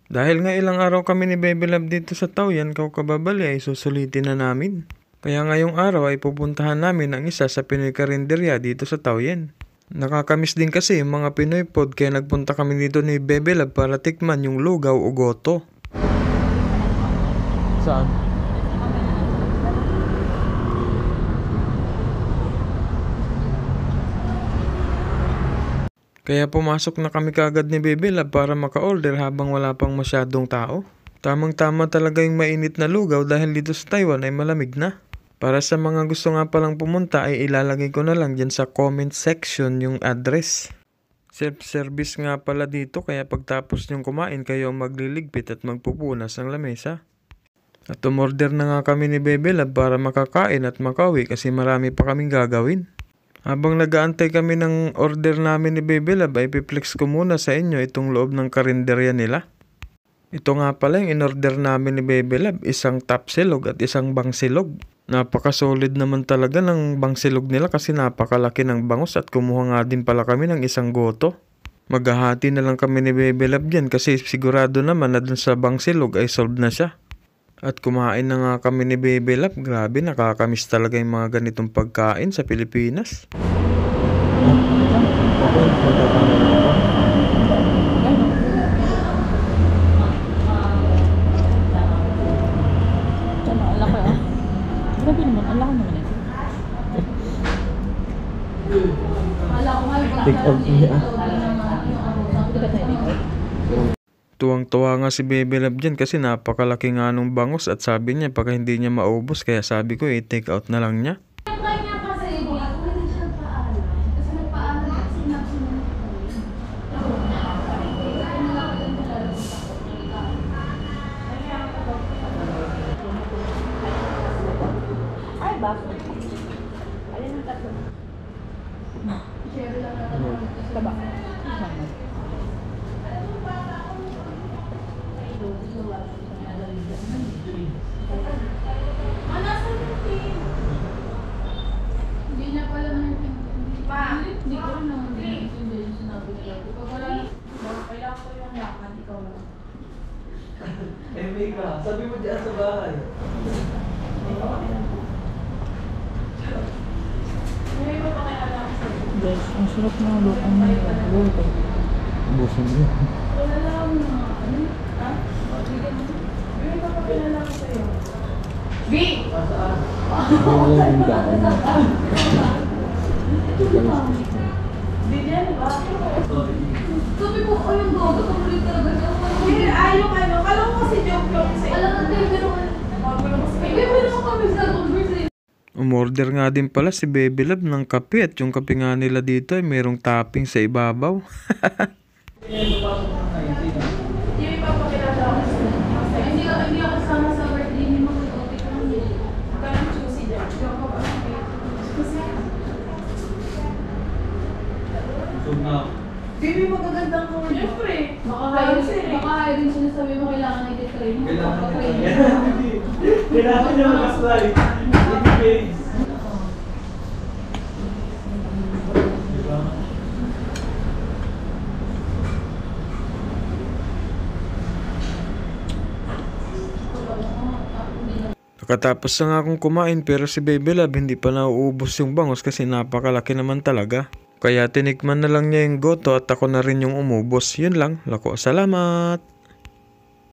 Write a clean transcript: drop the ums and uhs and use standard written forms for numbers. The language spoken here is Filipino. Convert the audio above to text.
Dahil nga ilang araw kami ni Bebe Love dito sa Tauyan, kababali ay susulitin na namin. Kaya ngayong araw ay pupuntahan namin ang isa sa Pinoy Karinderya dito sa Tauyan. Nakakamiss din kasi yung mga Pinoy food kaya nagpunta kami dito ni Bebe Love para tikman yung lugaw o goto. Saan? Kaya pumasok na kami kaagad ni Bebe Love para maka-order habang wala pang masyadong tao. Tamang-tama talaga yung mainit na lugaw dahil dito sa Taiwan ay malamig na. Para sa mga gusto nga palang pumunta ay ilalagay ko na lang dyan sa comment section yung address. Self-service nga pala dito kaya pagtapos nyong kumain kayo magliligpit at magpupunas ng lamesa. At umorder na nga kami ni Bebe Love para makakain at makauwi kasi marami pa kaming gagawin. Habang nag-aantay kami ng order namin ni Bebe Love ay piplex ko muna sa inyo itong loob ng karinderya nila. Ito nga pala yung in-order namin ni Bebe Love, isang tapsilog at isang bangsilog. Napaka-solid naman talaga ng bangsilog nila kasi napakalaki ng bangus at kumuha nga din pala kami ng isang goto. Maghahati na lang kami ni Bebe Love dyan kasi sigurado naman na dun sa bangsilog ay solved na siya. At kumain na nga kami ni Bebe Love. Grabe, nakakamiss talaga yung mga ganitong pagkain sa Pilipinas. Grabe naman, ala ko naman ito. Take out niya. Tuwang-tuwa nga si Bebe Love dyan kasi napakalaki nga nung bangus at sabi niya pag hindi niya maubos kaya sabi ko take out na lang niya. Ay, bakit? Alin ang tatlo? Taba. Hindi niya pala naintindihan. Pa, hindi ko naman naintindihan yung sinabi niya. Pag wala, kailangan ko yung lakad, ikaw lang. May ka, sabi mo dyan sa bahay. May iba pa kaya lang sa'yo. Guys, ang sarap ng lutong ng luto. Ubusin niya. Wala lang mga ano? Ha? May iba pa kaya lang sa'yo. B! Di niya, di ba? Sabi mo, oh yung gogo, tumulit talaga siya. Yung ano, kala ko kasi joke-joke sa'yo. Alam natin, pero meron kami sa conversation. Umorder nga din pala si Bebe Love ng kape at yung kape nga nila dito ay merong topping sa ibabaw. Hindi ipapakilala ako sa'yo. Hindi ako kasama sa birthday ni Mang Ote ko lang yun. Parang choosy dyan. Joke ako. Baby, magagandang ko. Siyempre. Baka hiring sinasabi mo kailangan na i-train. Kailangan niya mag-apply. Nakatapos na nga akong kumain pero si Bebe Love hindi pa nauubos yung bangus kasi napakalaki naman talaga. Kaya tinikman na lang niya yung goto at ako na rin yung umubos. Yun lang, lako, salamat!